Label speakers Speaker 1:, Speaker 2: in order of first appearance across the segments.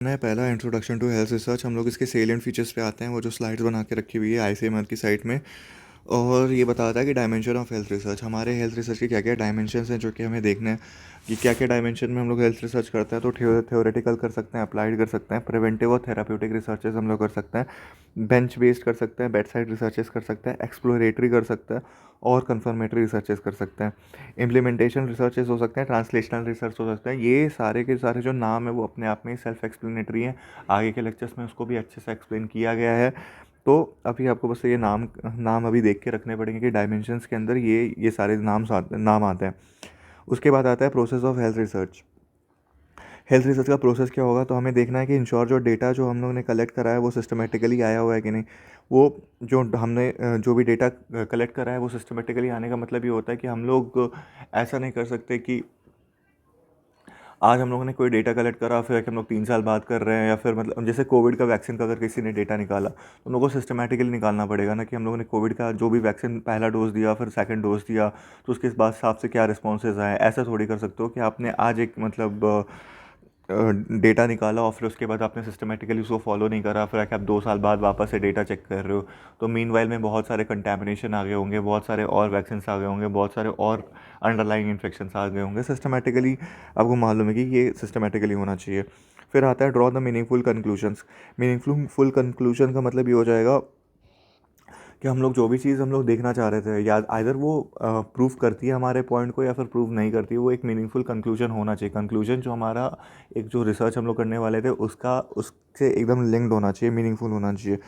Speaker 1: है पहला introduction to health research. हम लोग इसके सेलिएंट फीचर्स पे आते हैं, वो जो स्लाइड्स बना के रखी हुई है आईसीएमआर की साइट में। और ये बताता है कि डायमेंशन ऑफ हेल्थ रिसर्च, हमारे हेल्थ रिसर्च के क्या क्या डायमेंशंस हैं जो कि हमें देखना है कि क्या क्या डायमेंशन में हम लोग हेल्थ रिसर्च करते हैं। तो थ्योरेटिकल कर सकते हैं, अप्लाइड कर सकते हैं, प्रिवेंटिव और थेराप्यूटिक रिसर्चेस हम लोग कर सकते हैं, बेंच बेस्ड कर सकते हैं, बेड साइड रिसर्चेस कर सकते हैं, एक्सप्लोरेटरी कर सकते हैं और कन्फर्मेटरी रिसर्चेस कर सकते हैं। इम्प्लीमेंटेशन रिसर्चेस हो सकते हैं, ट्रांसलेशनल रिसर्च हो सकते हैं। ये सारे के सारे जो नाम है वो अपने आप में ही सेल्फ एक्सप्लेनेटरी हैं। आगे के लेक्चर्स में उसको भी अच्छे से एक्सप्लेन किया गया है। तो अभी आपको बस ये नाम नाम अभी देख के रखने पड़ेंगे कि डायमेंशंस के अंदर ये सारे नाम आते हैं। उसके बाद आता है process of health research. Health research का प्रोसेस क्या होगा, तो हमें देखना है कि इंश्योर जो डेटा जो हम लोग ने कलेक्ट करा है वो सिस्टमेटिकली आया हुआ है कि नहीं। वो जो हमने जो भी डेटा कलेक्ट करा है वो सिस्टमेटिकली आने का मतलब ये होता है कि हम लोग ऐसा नहीं कर सकते कि आज हम लोगों ने कोई डेटा कलेक्ट करा फिर हम लोग 3 साल बाद कर रहे हैं, या फिर मतलब जैसे कोविड का वैक्सीन का अगर किसी ने डेटा निकाला तो हम लोग को सिस्टमेटिकली निकालना पड़ेगा ना कि हम लोगों ने कोविड का जो भी वैक्सीन पहला डोज दिया फिर सेकंड डोज दिया तो उसके बाद हिसाब से क्या रिस्पॉन्सेज आए। ऐसा थोड़ी कर सकते हो कि आपने आज एक मतलब डेटा निकाला और फिर उसके बाद आपने सिस्टमेटिकली उसको फॉलो नहीं करा, फिर आके आप 2 साल बाद वापस से डेटा चेक कर रहे हो। तो मीनवाइल में बहुत सारे कंटेमिनेशन आ गए होंगे, बहुत सारे और वैक्सीन आ गए होंगे, बहुत सारे और अंडरलाइंग इन्फेक्शंस आ गए होंगे। सिस्टमेटिकली आपको मालूम है कि ये सिस्टमेटिकली होना चाहिए। फिर आता है draw the meaningful conclusions. Meaningful conclusion का मतलब ये हो जाएगा कि हम लोग जो भी चीज़ हम लोग देखना चाह रहे थे या आइदर वो प्रूव करती है हमारे पॉइंट को या फिर प्रूव नहीं करती है, वो एक मीनिंगफुल कंक्लूजन होना चाहिए। कंक्लूजन जो हमारा एक जो रिसर्च हम लोग करने वाले थे उसका उससे एकदम लिंक्ड होना चाहिए, मीनिंगफुल होना चाहिए।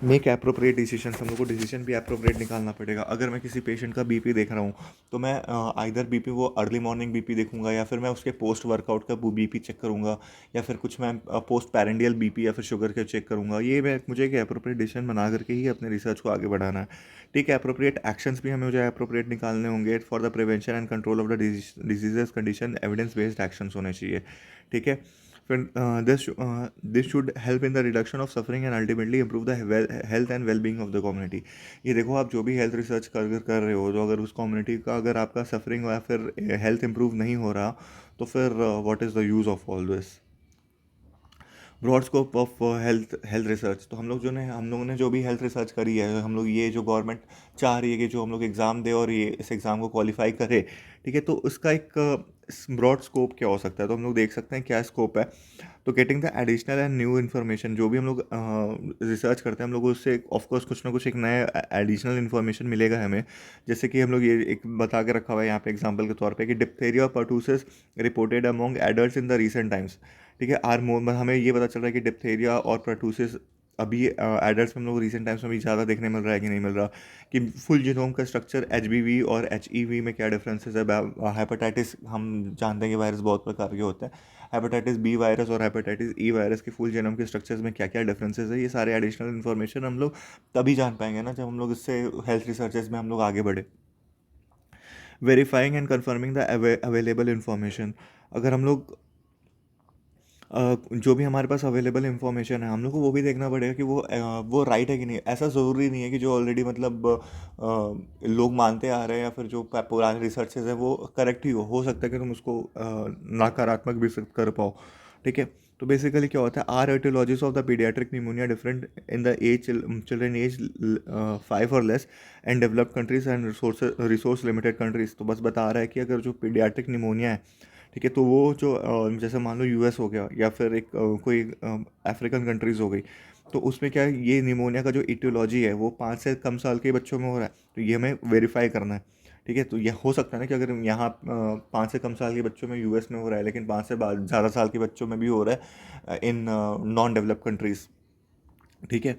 Speaker 1: मेक अप्रोप्रिएट डिसीजन, हम लोग को डिसीजन भी अप्रोप्रिएट निकालना पड़ेगा। अगर मैं किसी पेशेंट का बीपी देख रहा हूँ तो मैं आइदर बीपी वो अर्ली मॉर्निंग बीपी देखूंगा या फिर मैं उसके पोस्ट वर्कआउट का वो बीपी चेक करूंगा, या फिर कुछ मैं पोस्ट पैरेंडियल बीपी या फिर शुगर के चेक करूंगा। ये मैं मुझे एक अप्रोप्रिएट डिसीजन बना करके ही अपने रिसर्च को आगे बढ़ाना है। ठीक है, अप्रोप्रिएट एक्शंस भी हमें मुझे अप्रोप्रिएट निकालने होंगे for the prevention and control of the diseases condition. Evidence based actions होने चाहिए। ठीक है, फिर this should help in the reduction of suffering and ultimately improve the health and well being of the community. ये देखो, आप जो भी हेल्थ रिसर्च कर रहे हो, जो अगर उस कम्युनिटी का अगर आपका सफरिंग या फिर हेल्थ इंप्रूव नहीं हो रहा तो फिर what is the use of all this. Broad scope of health health research. तो हम लोगों ने जो भी हेल्थ रिसर्च करी है, हम लोग ये जो गवर्नमेंट चाह रही है कि जो हम लोग एग्ज़ाम दे और ये इस एग्ज़ाम को क्वालिफाई करे, ठीक है, तो उसका एक ब्रॉड स्कोप क्या हो सकता है। तो हम लोग देख सकते हैं क्या स्कोप है। तो getting the additional and new information, जो भी हम लोग रिसर्च करते हैं हम लोग उससे ऑफकोर्स कुछ ना कुछ एक नया एडिशनल इन्फॉर्मेशन मिलेगा हमें। जैसे कि हम लोग ये एक बता के रखा हुआ है यहाँ पे एग्जांपल के तौर पे कि डिप्थेरिया और pertussis reported among adults in the recent times. ठीक है, आर मोर हमें ये पता चल रहा है कि डिप्थेरिया और पर्टूसिस अभी एडल्ट्स में हम लोग रिसेंट टाइम्स में भी ज़्यादा देखने मिल रहा है कि नहीं मिल रहा। कि फुल जीनोम का स्ट्रक्चर एचबीवी और एचईवी में क्या डिफरेंसेस है। हेपेटाइटिस हम जानते हैं कि वायरस बहुत प्रकार के होते हैं। हेपेटाइटिस बी वायरस और हेपेटाइटिस ई वायरस के फुल जीनोम के स्ट्रक्चर्स में क्या क्या डिफरेंसेस है, ये सारे एडिशनल इन्फॉर्मेशन हम लोग तभी जान पाएंगे ना जब हम लोग इससे हेल्थ रिसर्चेज में हम लोग आगे बढ़े। Verifying and confirming the available information. अगर हम लोग जो भी हमारे पास अवेलेबल इन्फॉर्मेशन है हम लोग को वो भी देखना पड़ेगा कि वो राइट है कि नहीं। ऐसा ज़रूरी नहीं है कि जो ऑलरेडी मतलब लोग मानते आ रहे हैं या फिर जो पुराने रिसर्चेज है वो करेक्ट ही हो सकता है कि तुम उसको नकारात्मक भी सिद्ध कर पाओ। ठीक है, तो बेसिकली क्या होता है, are aetiologies of the paediatric pneumonia different in the age children age 5 और less and developed countries and resource limited countries. तो बस बता रहा है कि अगर जो पीडियाट्रिक निमोनिया है, ठीक है, तो वो जो जैसे मान लो यूएस हो गया या फिर एक कोई अफ्रीकन कंट्रीज़ हो गई, तो उसमें क्या है, ये निमोनिया का जो इटियोलॉजी है वो 5 से कम साल के बच्चों में हो रहा है। तो ये हमें वेरीफाई करना है। ठीक है, तो यह हो सकता है ना कि अगर यहाँ 5 से कम साल के बच्चों में यूएस में हो रहा है लेकिन 5 से ज़्यादा साल के बच्चों में भी हो रहा है इन नॉन डेवलप्ड कंट्रीज़। ठीक है,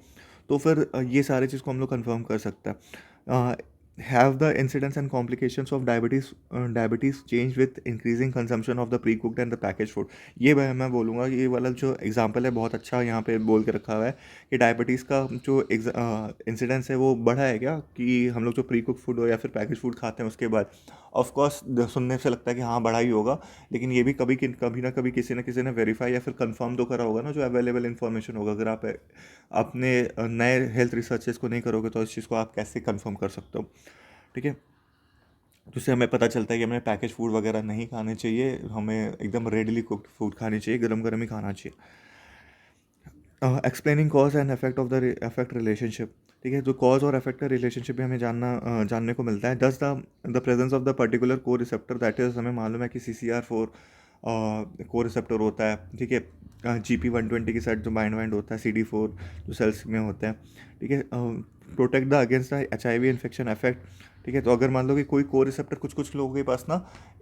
Speaker 1: तो फिर ये सारे चीज़ को हम लोग कंफर्म कर सकते हैं। Have the incidence and complications of diabetes change with increasing consumption of the pre cooked and the package food. ये मैं बोलूँगा ये वाला जो एग्जांपल है बहुत अच्छा यहाँ पे बोल के रखा हुआ है कि डायबिटीज़ का जो इंसिडेंस है वो बढ़ा है क्या, कि हम लोग जो प्री कुक फूड हो या फिर पैकेज फूड खाते हैं उसके बाद। ऑफ कोर्स सुनने से लगता है कि हाँ बढ़ा ही होगा, लेकिन ये भी कभी ना कभी किसी ने वेरीफाई या फिर कंफर्म तो करा होगा ना जो अवेलेबल इन्फॉर्मेशन होगा। अगर आप अपने नए हेल्थ रिसर्चेस को नहीं करोगे तो इस चीज़ को आप कैसे कंफर्म कर सकते हो। ठीक है, तो इससे हमें पता चलता है कि हमें पैकेज फूड वगैरह नहीं खाने चाहिए, हमें एकदम रेडीली कुक्ड फूड खानी चाहिए, गरम गरम ही खाना चाहिए। Explaining cause and effect of the effect relationship. ठीक है, जो कॉज और इफेक्ट का रिलेशनशिप भी हमें जानने को मिलता है। दस the presence of the particular को रिसेप्टर, दैट इज हमें मालूम है कि CCR4 को रिसेप्टर होता है। ठीक है, GP120 के साथ जो बाइंड होता है, CD4 जो सेल्स में होता है। ठीक है, protect the against the HIV infection effect. ठीक है, तो अगर मान लो कि कोई को रिसेप्टर, कुछ कुछ लोगों के पास ना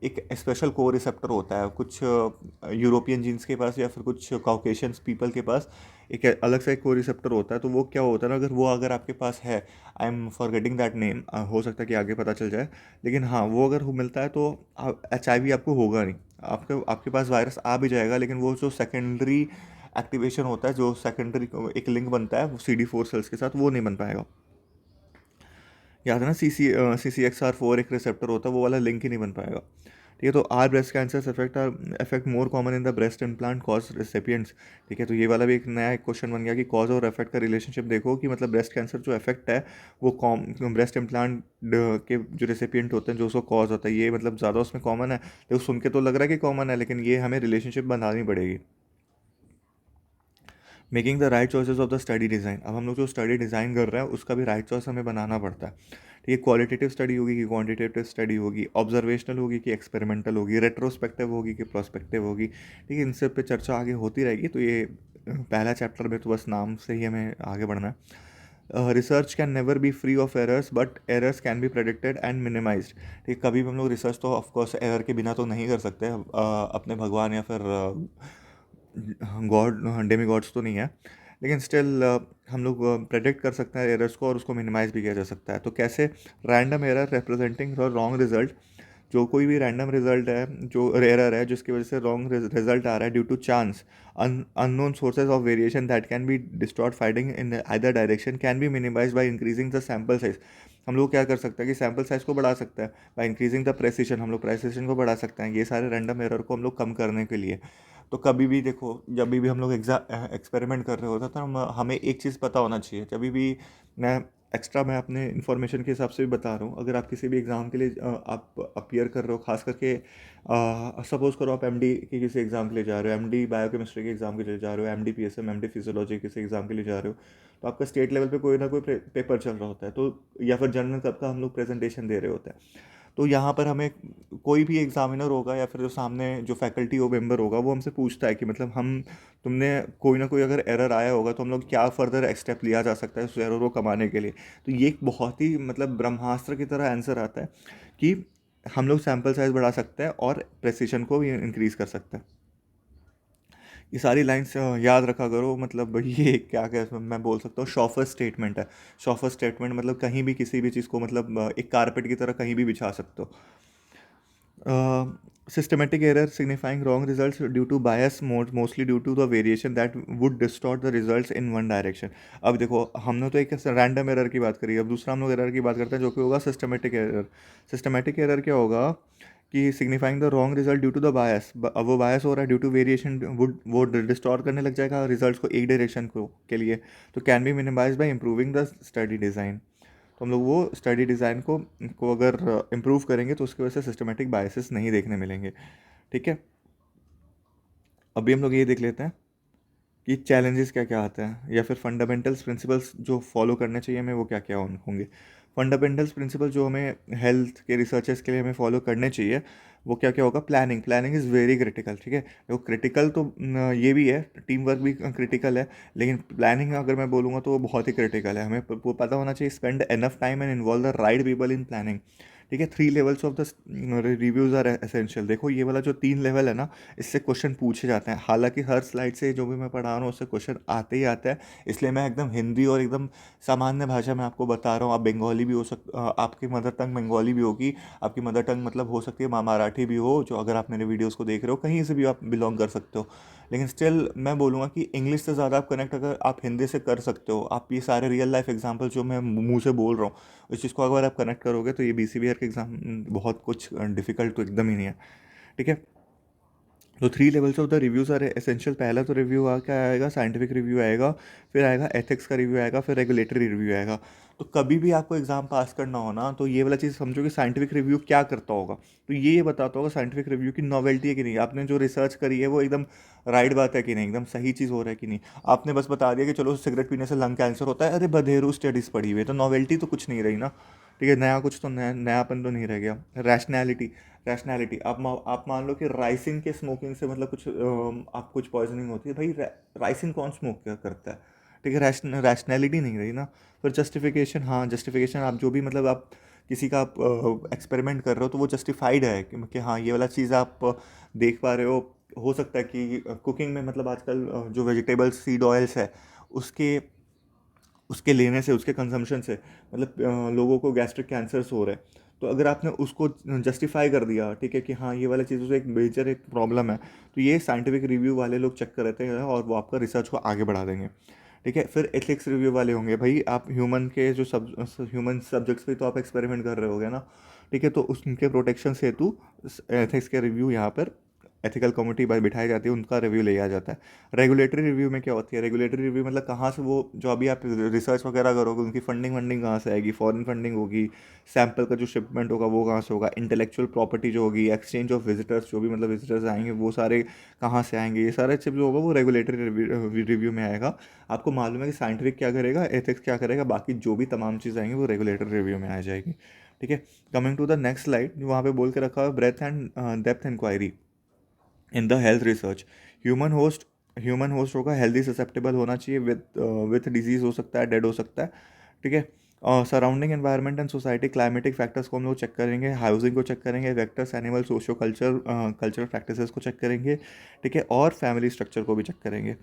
Speaker 1: एक स्पेशल को रिसेप्टर होता है, कुछ यूरोपियन जीन्स के पास या फिर कुछ कॉकेशियंस पीपल के पास एक अलग सा एक को रिसेप्टर होता है। तो वो क्या होता है ना, अगर आपके पास है, I am forgetting that name, हो सकता है कि आगे पता चल जाए, लेकिन हाँ वो अगर मिलता है तो HIV आपको होगा नहीं। आपके आपके पास वायरस आ भी जाएगा, लेकिन वो जो सेकेंडरी एक्टिवेशन होता है, जो सेकेंडरी एक लिंक बनता है वो CD4 सेल्स के साथ, वो नहीं बन पाएगा। याद है ना, CCXR4 एक रिसेप्टर होता है, वो वाला लिंक ही नहीं बन पाएगा। ठीक है, तो are breast cancer effect more common in the breast implant cause recipients. ठीक है, तो ये वाला भी एक नया एक क्वेश्चन बन गया कि कॉज और इफेक्ट का रिलेशनशिप देखो, कि मतलब ब्रेस्ट कैंसर जो इफेक्ट है वो ब्रेस्ट इम्प्लांट के जो रेसिपिएंट होते हैं, जो उसको कॉज होता है, ये मतलब ज़्यादा उसमें कॉमन है। तो सुन के तो लग रहा है कि कॉमन है, लेकिन ये हमें रिलेशनशिप बनानी पड़ेगी। Making the right choices of the study design. अब हम लोग जो स्टडी डिज़ाइन कर रहे हैं उसका भी राइट चॉइस हमें बनाना पड़ता है। ठीक है, क्वालिटेटिव स्टडी होगी कि क्वांटिटेटिव स्टडी होगी, ऑब्जर्वेशनल होगी कि एक्सपेरिमेंटल होगी, रेट्रोस्पेक्टिव होगी कि प्रोस्पेक्टिव होगी। ठीक है, इन सब पे चर्चा आगे होती रहेगी। तो ये पहला चैप्टर में तो बस नाम से ही हमें आगे बढ़ना है। Research can never be free of errors, but errors can be predicted and minimised. ठीक है, कभी भी हम लोग रिसर्च तो ऑफकोर्स एरर के बिना तो नहीं कर सकते। अपने भगवान या फिर गॉड, डेमी गॉड्स तो नहीं है, लेकिन स्टिल हम लोग प्रेडिक्ट कर सकते हैं एरर्स को, और उसको मिनिमाइज भी किया जा सकता है। तो कैसे? Random error representing wrong result. जो कोई भी रैंडम रिजल्ट है, जो एरर है जिसकी वजह से रॉन्ग रिजल्ट आ रहा है due to chance, unknown sources of variation that can be distort finding in either direction, can be minimise by increasing the sample size. हम लोग क्या कर सकते हैं कि सैम्पल साइज को बढ़ा सकते हैं बाय इंक्रीजिंग द प्रेसिशन। हम लोग प्रेसिशन को बढ़ा सकते हैं, ये सारे रैंडम एरर को हम लोग कम करने के लिए। तो कभी भी देखो, जब भी हम लोग एक्सपेरिमेंट कर रहे होते हैं तो हमें एक चीज़ पता होना चाहिए। जब भी मैं अपने इन्फॉर्मेशन के हिसाब से भी बता रहा हूँ, अगर आप किसी भी एग्ज़ाम के लिए आप अपीयर कर रहे हो, खास करके सपोज करो आप एमडी के किसी एग्ज़ाम के लिए जा रहे हो, एमडी बायोकेमिस्ट्री के एग्ज़ाम के लिए जा रहे हो, एमडी पीएसएम, एमडी फिजियोलॉजी किसी एग्ज़ाम के लिए जा रहे हो, तो आपका स्टेट लेवल पे कोई ना कोई पेपर चल रहा होता है, तो या फिर जनरल कब का हम लोग प्रेजेंटेशन दे रहे होते हैं। तो यहाँ पर हमें कोई भी एग्जामिनर होगा या फिर जो सामने जो फैकल्टी हो मेंबर होगा, वो हमसे पूछता है कि मतलब तुमने कोई ना कोई अगर एरर आया होगा तो हम लोग क्या फर्दर स्टेप लिया जा सकता है उस एरर को कमाने के लिए। तो ये एक बहुत ही मतलब ब्रह्मास्त्र की तरह आंसर आता है कि हम लोग सैम्पल साइज बढ़ा सकते हैं और प्रेसिशन को भी इंक्रीज कर सकते हैं। ये सारी लाइंस याद रखा करो। मतलब ये क्या क्या मैं बोल सकता हूँ, शॉफर स्टेटमेंट है। शॉफर स्टेटमेंट मतलब कहीं भी किसी भी चीज़ को मतलब एक कारपेट की तरह कहीं भी बिछा सकते हो। Systematic error signifying wrong results due to bias, mostly due to the variation that would distort the results in one direction। अब देखो, हमने तो एक रैंडम एरर की बात करी, अब दूसरा हम लोग एरर की बात करते हैं जो कि होगा सिस्टमेटिक एरर। सिस्टमेटिक एरर क्या होगा कि signifying the wrong result due to the bias. अब वो बायस हो रहा है ड्यू टू वेरिएशन, वो डिस्टॉर्ट करने लग जाएगा रिजल्ट्स को एक डायरेक्शन को के लिए। तो can be minimise by improving the study design. तो हम लोग वो स्टडी डिज़ाइन को अगर इम्प्रूव करेंगे तो उसकी वजह से सिस्टमेटिक बायसेस नहीं देखने मिलेंगे। ठीक है, अभी हम लोग ये देख लेते हैं कि चैलेंजेस क्या क्या आते हैं, या फिर फंडामेंटल्स प्रिंसिपल्स जो फॉलो करने चाहिए हमें, वो क्या क्या होंगे। फंडामेंटल्स प्रिंसिपल जो हमें हेल्थ के रिसर्चेस के लिए हमें फॉलो करने चाहिए, वो क्या क्या होगा। Planning, planning is very critical. ठीक है, देखो क्रिटिकल तो ये भी है, टीम वर्क भी क्रिटिकल है, लेकिन प्लानिंग अगर मैं बोलूँगा तो वो बहुत ही क्रिटिकल है। हमें वो पता होना चाहिए, spend enough time and involve the right people in planning. ठीक है, 3 levels of the reviews are essential. देखो ये वाला जो 3 लेवल है ना, इससे क्वेश्चन पूछे जाते हैं। हालांकि हर स्लाइड से जो भी मैं पढ़ा रहा हूँ उससे क्वेश्चन आते ही आता है, इसलिए मैं एकदम हिंदी और एकदम सामान्य भाषा में आपको बता रहा हूँ। आप बंगाली भी आपकी मदर टंग बंगाली भी होगी, आपकी मदर टंग मतलब हो सकती है मराठी भी हो, जो अगर आप मेरे वीडियोज़ को देख रहे हो कहीं से भी आप बिलोंग कर सकते हो। लेकिन स्टिल मैं बोलूँगा कि इंग्लिश से ज़्यादा आप कनेक्ट अगर आप हिंदी से कर सकते हो, आप ये सारे रियल लाइफ एग्जांपल जो मैं मुंह से बोल रहा हूँ, इस चीज़ को अगर आप कनेक्ट करोगे तो ये BCBR के एग्ज़ाम बहुत कुछ डिफ़िकल्ट तो एकदम ही नहीं है। ठीक है, तो 3 levels of the reviews are essential. पहला तो रिव्यू क्या आएगा, साइंटिफिक रिव्यू आएगा, फिर आएगा एथिक्स का रिव्यू आएगा, फिर रेगुलेटरी रिव्यू आएगा। तो कभी भी आपको एग्ज़ाम पास करना हो ना, तो ये वाला चीज़ समझो कि साइंटिफिक रिव्यू क्या करता होगा। तो ये बताता होगा साइंटिफिक रिव्यू की नॉवेल्टी है कि नहीं, आपने जो रिसर्च करी है वो एकदम राइट बात है कि नहीं, एकदम सही चीज़ हो रहा है कि नहीं। आपने बस बता दिया कि चलो सिगरेट पीने से लंग कैंसर होता है, अरे बधेरू स्टडीज़ पढ़ी हुई है, तो नॉवेल्टी तो कुछ नहीं रही ना। ठीक है, नया कुछ तो नयापन तो नहीं रह गया। रैशनैलिटी, रैशनैलिटी, आप मान लो कि राइसिन के स्मोकिंग से मतलब कुछ आप कुछ पॉइजनिंग होती है, भाई राइसिन कौन स्मोक करता है। ठीक है, रैशनैलिटी नहीं रही ना। फिर जस्टिफिकेशन, हाँ जस्टिफिकेशन, आप जो भी मतलब आप किसी का आप एक्सपेरिमेंट कर रहे हो तो वो जस्टिफाइड है कि हाँ ये वाला चीज़ आप देख पा रहे हो सकता है कि कुकिंग में मतलब आजकल जो वेजिटेबल्स सीड ऑयल्स है उसके उसके लेने से, उसके कंजम्पशन से मतलब लोगों को गैस्ट्रिक कैंसर्स हो रहे हैं। तो अगर आपने उसको जस्टिफाई कर दिया, ठीक है, कि हाँ ये वाला चीज़ से एक मेजर एक प्रॉब्लम है, तो ये साइंटिफिक रिव्यू वाले लोग चेक कर रहे हैं और वो आपका रिसर्च को आगे बढ़ा देंगे। ठीक है, फिर एथिक्स रिव्यू वाले होंगे, भाई आप ह्यूमन के जो ह्यूमन सब्जेक्ट्स पे तो आप एक्सपेरिमेंट कर रहे होगे ना। ठीक है, तो उनके प्रोटेक्शन हेतु एथिक्स के रिव्यू यहाँ पर एथिकल कमिटी बिठाई जाती है, उनका रिव्यू लिया जाता है। रेगुलेटरी रिव्यू में क्या होती है, रेगुलेटरी रिव्यू मतलब कहाँ से वो जो अभी आप रिसर्च वगैरह करोगे उनकी फंडिंग वंडिंग कहाँ से आएगी, फॉरेन फंडिंग होगी, सैम्पल का जो शिपमेंट होगा वो कहाँ से होगा, इंटेलेक्चुअल प्रॉपर्टी जो होगी, एक्सचेंज ऑफ विजिटर्स, जो भी मतलब विजिटर्स आएंगे वो सारे कहाँ से आएंगे, ये सारा चीज़ जो होगा वो रेगुलेटरी रिव्यू में आएगा। आपको मालूम है कि साइंटिफिक क्या करेगा, एथिक्स क्या करेगा, बाकी जो भी तमाम चीज़ आएंगी वो रेगुलेटरी रिव्यू में आ जाएगी। ठीक है, coming to the next slide, वहाँ पे बोल के रखा है breadth and depth inquiry in the health research. Human host, human host होगा हेल्दी, ससेप्टेबल होना चाहिए, विथ डिजीज़ हो सकता है, डेड हो सकता है। ठीक है, surrounding environment and society, climatic factors को हम लोग चेक करेंगे, हाउसिंग को चेक करेंगे, vectors, animal, socio culture cultural practices को चेक करेंगे। ठीक है, और फैमिली स्ट्रक्चर को भी चेक करेंगे,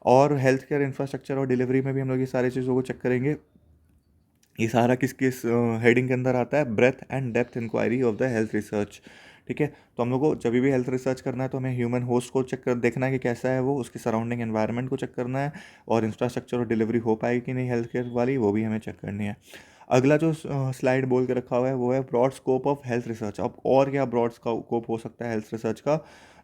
Speaker 1: और हेल्थ केयर इंफ्रास्ट्रक्चर और डिलीवरी में भी हम लोग ये सारी चीज़ों को चेक करेंगे। ये सारा किस किस हेडिंग के अंदर आता है, breadth and depth inquiry of the health research. ठीक है, तो हम लोग को जब भी हेल्थ रिसर्च करना है तो हमें ह्यूमन होस्ट को चेक कर देखना है कि कैसा है वो, उसकी सराउंडिंग एनवायरनमेंट को चेक करना है, और इंफ्रास्ट्रक्चर और डिलीवरी हो पाएगी कि नहीं हेल्थ केयर वाली, वो भी हमें चेक करनी है। अगला जो स्लाइड बोल के रखा हुआ है वो है broad scope of health research. अब और क्या ब्रॉड स्कोप हो सकता है हेल्थ रिसर्च का,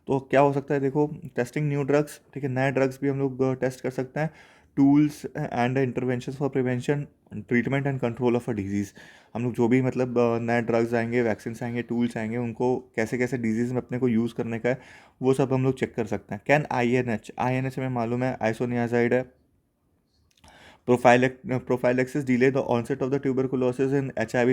Speaker 1: तो क्या हो सकता है, देखो, टेस्टिंग न्यू ड्रग्स, ठीक है, नए ड्रग्स भी हम लोग टेस्ट कर सकते हैं, tools and intervention for prevention, treatment and control of a disease. हम लोग जो भी मतलब नए ड्रग्स आएंगे, वैक्सीन आएंगे, टूल्स आएंगे, उनको कैसे कैसे डिजीज़ में अपने को यूज़ करने का है वो सब हम लोग चेक कर सकते हैं। कैन आई एन एच हमें मालूम है आइसोनियाजाइड है। Prophylaxis delay the onset of the tuberculosis in HIV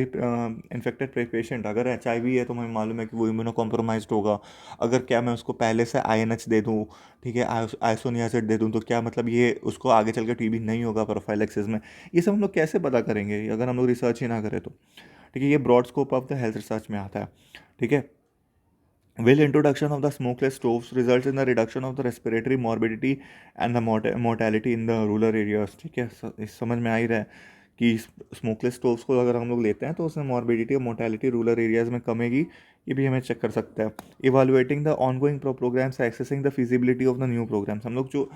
Speaker 1: infected patient. अगर HIV है तो हमें मालूम है कि वो इम्यूनो कॉम्प्रोमाइज्ड होगा। अगर क्या मैं उसको पहले से INH दे दूँ, ठीक है, आइसोनियासिड दे दूँ, तो क्या मतलब ये उसको आगे चल के TB नहीं होगा प्रोफाइलेक्सिस में। ये सब हम लोग कैसे पता करेंगे अगर हम लोग रिसर्च ही ना करें तो। ठीक है, ये broad scope of the health research में आता है। ठीक है, will introduction of the smokeless stoves results in the reduction of the respiratory morbidity and the mortality in the rural areas। ठीक है, इस समझ में आ ही रहा है कि स्मोकलेस स्टोव्स को अगर हम लोग लेते हैं तो उसमें मॉर्बिडिटी और मोर्टेलिटी रूरल एरियाज़ में कमेगी। ये भी हमें चेक कर सकता है। Evaluating the ongoing programmes, assessing the feasibility of the new programmes. हम लोग जो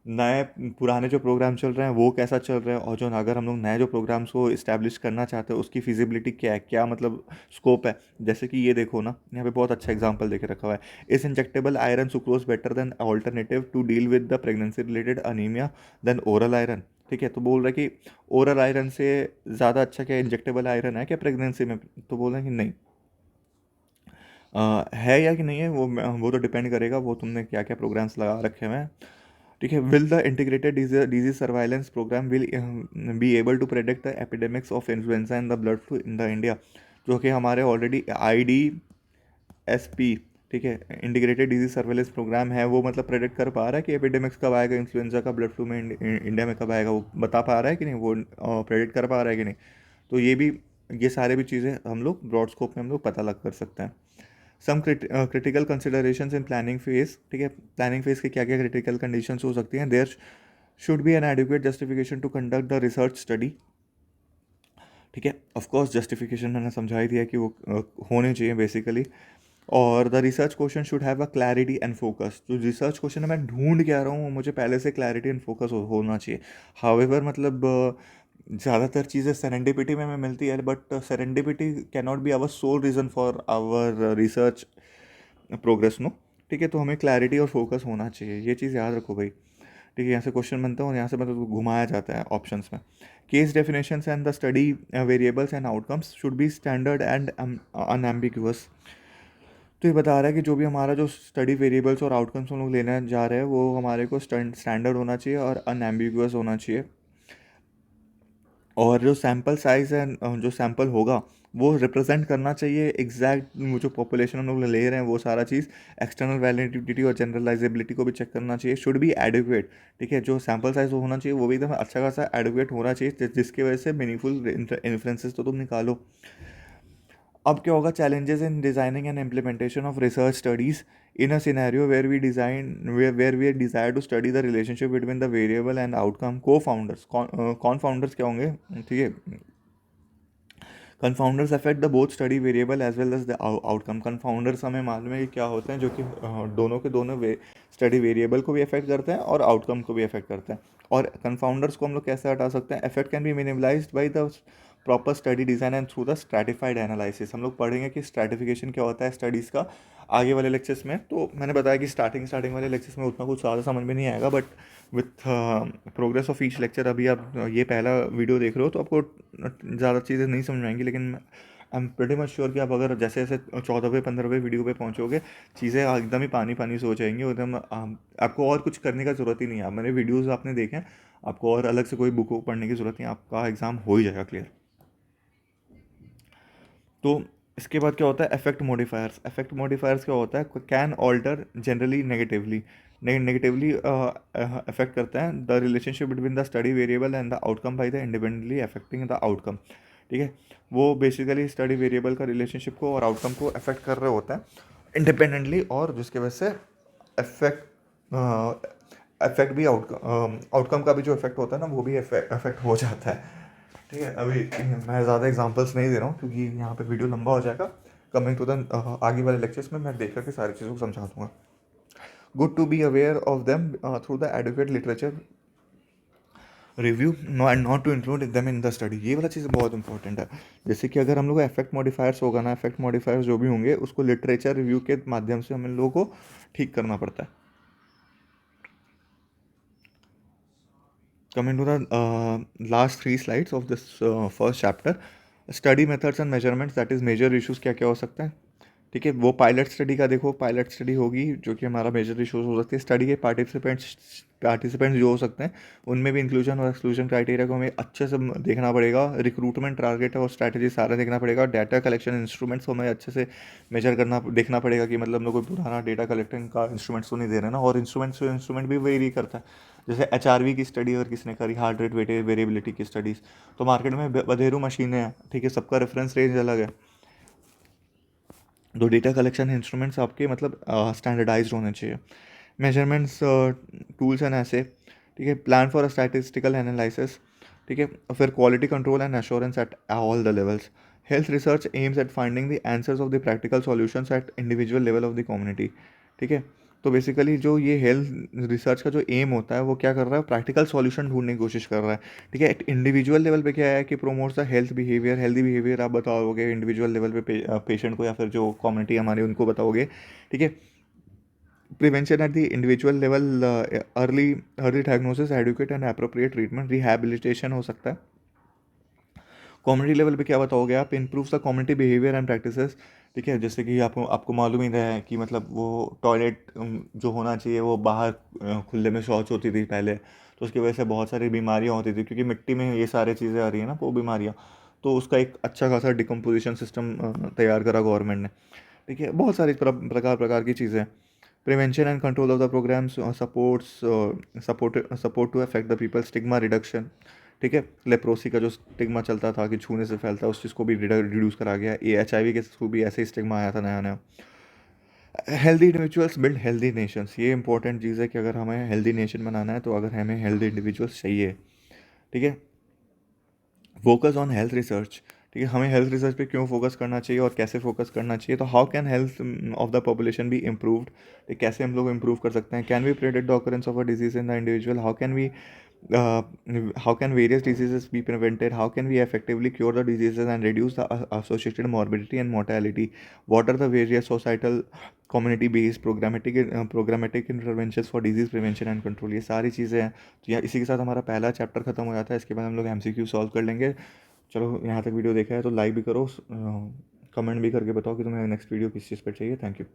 Speaker 1: नए पुराने जो प्रोग्राम चल रहे हैं वो कैसा चल रहा है, और जो अगर हम लोग नए जो प्रोग्राम्स को इस्टेब्लिश करना चाहते हैं उसकी फिजिबिलिटी क्या है, क्या मतलब स्कोप है। जैसे कि ये देखो ना, यहाँ पे बहुत अच्छा एग्जांपल देके रखा हुआ है, इस injectable iron sucrose better than alternative to deal with the pregnancy related anaemia than oral iron. ठीक है, तो बोल रहा है कि ओरल आयरन से ज़्यादा अच्छा क्या इंजेक्टेबल आयरन है क्या प्रेगनेंसी में, तो बोल रहे हैं कि नहीं। है या कि नहीं है वो तो डिपेंड करेगा वो तुमने क्या क्या प्रोग्राम्स लगा रखे हुए हैं। ठीक है, will the integrated disease surveillance programme will be able to predict the epidemics of influenza in the blood flu in the India, जो कि हमारे ऑलरेडी IDSP, ठीक है, इंटीग्रेटेड डिजीज सर्वेलेंस प्रोग्राम है, वो मतलब प्रेडिक्ट कर पा रहा है कि एपिडेमिक्स कब आएगा इन्फ्लुएंजा का ब्लड फ्लू में इंडिया में कब आएगा, वो बता पा रहा है कि नहीं, वो प्रेडिक्ट कर पा रहा है कि नहीं। तो ये भी, ये सारे भी चीज़ें हम लोग ब्रॉड स्कोप में हम लोग पता लग कर सकते हैं। Some critical considerations in planning phase. ठीक है, प्लानिंग फेज के क्या क्या क्रिटिकल कंडीशंस हो सकती हैं, there should be an adequate justification to conduct the research study. ठीक है, ऑफ कोर्स जस्टिफिकेशन मैंने समझा ही दिया कि वो होने चाहिए बेसिकली। और the research question should have a clarity and focus. जो रिसर्च क्वेश्चन है मैं ढूंढ के आ रहा हूँ वो मुझे पहले से क्लैरिटी एंड फोकस होना चाहिए। हाउएवर मतलब ज़्यादातर चीज़ें सेरेंडिपिटी में हमें मिलती है, but serendipity can not be our sole reason for our research progress, no. ठीक है। तो हमें क्लैरिटी और फोकस होना चाहिए, ये चीज़ याद रखो भाई। ठीक है, यहाँ से क्वेश्चन बनता है और यहाँ से मतलब घुमाया जाता है ऑप्शंस में। Case definitions and the study variables and outcomes should be standard and unambiguous. तो ये बता रहा है कि जो भी हमारा जो स्टडी वेरिएबल्स और आउटकम्स हम लोग लेने जा रहे हैं वो हमारे को स्टैंडर्ड होना चाहिए और अनएम्बिगुअस होना चाहिए। और जो सैम्पल साइज़ है, जो सैम्पल होगा वो रिप्रेजेंट करना चाहिए एग्जैक्ट वो जो पॉपुलेशन हम लोग ले रहे हैं वो सारा चीज़। एक्सटर्नल वैलिडिटी और जनरलाइजेबिलिटी को भी चेक करना चाहिए। Should be adequate. ठीक है, जो सैम्पल साइज होना चाहिए वो भी एकदम अच्छा खासा एडिक्वेट होना चाहिए, जिसकी वजह से मीनिंगफुल इन्फ्लुएंसेस तो तुम निकालो। अब क्या होगा, challenges in designing and implementation of research studies in a scenario where we design where we desire to study the relationship between the variable and outcome. Confounders confounders क्या होंगे, ठीक है। Confounders affect the both study variable as well as the outcome. Confounders हमें मालूम है कि क्या होते हैं, जो कि दोनों के दोनों स्टडी वेरिएबल को भी अफेक्ट करते हैं और आउटकम को भी अफेक्ट करते हैं। और कन्फाउंडर्स को हम लोग कैसे हटा सकते हैं, effect can be minimised by the proper study design and through the stratified analysis. हम लोग पढ़ेंगे कि स्ट्रैटिफिकेशन क्या होता है स्टडीज़ का आगे वाले लेक्चर्स में। तो मैंने बताया कि स्टार्टिंग वाले लेक्चर्स में उतना कुछ ज़्यादा समझ में नहीं आएगा, but with progress of each lecture, अभी आप ये पहला वीडियो देख रहे हो तो आपको ज़्यादा चीज़ें नहीं समझ में आएंगी, लेकिन I am pretty much sure कि आप अगर जैसे जैसे 14वें 15वें वीडियो पे पहुंचोगे चीज़ें एकदम ही पानी पानी से हो जाएंगी एकदम। आपको और कुछ करने का ज़रूरत ही नहीं है। मैंने वीडियोज़ आपने देखे हैं, आपको और अलग से कोई बुक पढ़ने की ज़रूरत नहीं, आपका एग्ज़ाम हो ही जाएगा क्लियर। तो इसके बाद क्या होता है, इफेक्ट मॉडिफायर्स। इफेक्ट मॉडिफायर्स क्या होता है, can alter generally negatively negatively affect करता है the relationship between the study variable and the outcome by the independently affecting the outcome. ठीक है, वो बेसिकली स्टडी वेरिएबल का रिलेशनशिप को और आउटकम को अफेक्ट कर रहे होते हैं इंडिपेंडेंटली, और जिसके वजह से अफेक्ट अफेक्ट भी आउटकम का भी जो इफेक्ट होता है ना वो भी अफेक्ट हो जाता है। ठीक है, अभी मैं ज़्यादा एग्जांपल्स नहीं दे रहा हूँ क्योंकि यहाँ पे वीडियो लंबा हो जाएगा। कमिंग टू द आगे वाले लेक्चर्स में मैं देख करके सारी चीज़ों को समझा दूंगा। Good to be aware of them through the educate literature review and not to include them in the study. ये वाला चीज़ बहुत इंपॉर्टेंट है। जैसे कि अगर हम लोग इफेक्ट मॉडिफायर्स होगा ना, इफेक्ट मॉडिफायर्स जो भी होंगे उसको लिटरेचर रिव्यू के माध्यम से हम लोगों को ठीक करना पड़ता है। Coming to the last three slides of this first chapter, study methods and measurements, that is major issues क्या क्या हो सकते हैं। ठीक है, वो पायलट स्टडी का देखो, पायलट स्टडी होगी जो कि हमारा मेजर इश्यूज हो सकते हैं। स्टडी के पार्टिसिपेंट्स जो हो सकते हैं उनमें भी इंक्लूजन और एक्सक्लूजन क्राइटेरिया को हमें अच्छे से देखना पड़ेगा। रिक्रूटमेंट टारगेट और स्ट्रैटेजी सारा देखना पड़ेगा। डाटा कलेक्शन इंस्ट्रूमेंट्स को हमें अच्छे से मेजर करना देखना पड़ेगा कि मतलब हम लोग कोई पुराना डेटा कलेक्टिंग का इंस्ट्रूमेंट्स तो नहीं दे रहे ना। और इंस्ट्रूमेंट भी वेरी करता है। जैसे HRV की स्टडी अगर किसने करी, हार्ट रेट वेरिएबिलिटी की स्टडीज़, तो मार्केट में बधेरू मशीनें हैं। ठीक है, सबका रेफरेंस रेंज अलग है। तो डेटा कलेक्शन इंस्ट्रूमेंट्स आपके मतलब स्टैंडर्डाइज्ड होने चाहिए। मेजरमेंट्स टूल्स एंड ऐसे, ठीक है। Plan for a statistical analysis, ठीक है। फिर quality control and assurance at all the levels. Health research aims at finding the answers of the practical solutions eight individual level of the community. ठीक है, तो basically जो ये health research का जो एम होता है वो क्या कर रहा है, प्रैक्टिकल सॉल्यूशन ढूंढने की कोशिश कर रहा है। ठीक है, इंडिविजुअल लेवल पे क्या है कि promotes the health behaviour, healthy behaviour आप बताओगे इंडिविजुअल लेवल पे पेशेंट को या फिर जो कम्युनिटी हमारे उनको बताओगे। ठीक है, prevention at the individual level, early early diagnosis, educate and appropriate treatment, rehabilitation हो सकता है। कम्युनिटी लेवल पे क्या बताओगे आप, improve the community behaviour and practices. ठीक है, जैसे कि आपको मालूम ही है कि मतलब वो टॉयलेट जो होना चाहिए वो बाहर खुले में शौच होती थी पहले, तो उसकी वजह से बहुत सारी बीमारियाँ होती थी क्योंकि मिट्टी में ये सारी चीज़ें आ रही है ना वो बीमारियाँ। तो उसका एक अच्छा खासा डिकम्पोजिशन सिस्टम तैयार करा गवर्नमेंट ने। ठीक है, बहुत सारी प्रकार प्रकार की चीज़ें। Prevention and control of the programmes, support to affect the people, stigma reduction. ठीक है, लेप्रोसी का जो स्टिग्मा चलता था कि छूने से फैलता है उस चीज़ को भी रिड्यूस करा गया। ये HIV के थ्रू भी ऐसे ही स्टिग्मा आया था नया नया। Healthy individuals build healthy Nations, ये इंपॉर्टेंट चीज़ है कि अगर हमें हेल्दी नेशन बनाना है तो अगर हमें हेल्दी इंडिविजुअल्स चाहिए। ठीक है, फोकस ऑन हेल्थ रिसर्च। ठीक है, हमें हेल्थ रिसर्च पे क्यों फोकस करना चाहिए और कैसे फोकस करना चाहिए। तो how can health of the population be improved, कैसे हम लोग इम्प्रूव कर सकते हैं। Can we predict the occurrence of a disease in the individual, how can we how can various diseases be prevented, how can we effectively cure the diseases and reduce the associated morbidity and mortality, what are the various societal community based programmatic interventions for disease prevention and control, ये सारी चीज़ें हैं। तो यहाँ इसी के साथ हमारा पहला चैप्टर खत्म हो जाता है। इसके बाद हम लोग MCQ सॉल्व कर लेंगे। चलो, यहाँ तक वीडियो देखा है तो लाइक भी करो, कमेंट भी करके बताओ कि तुम्हें नेक्स्ट वीडियो किस चीज़ पर चाहिए। Thank you.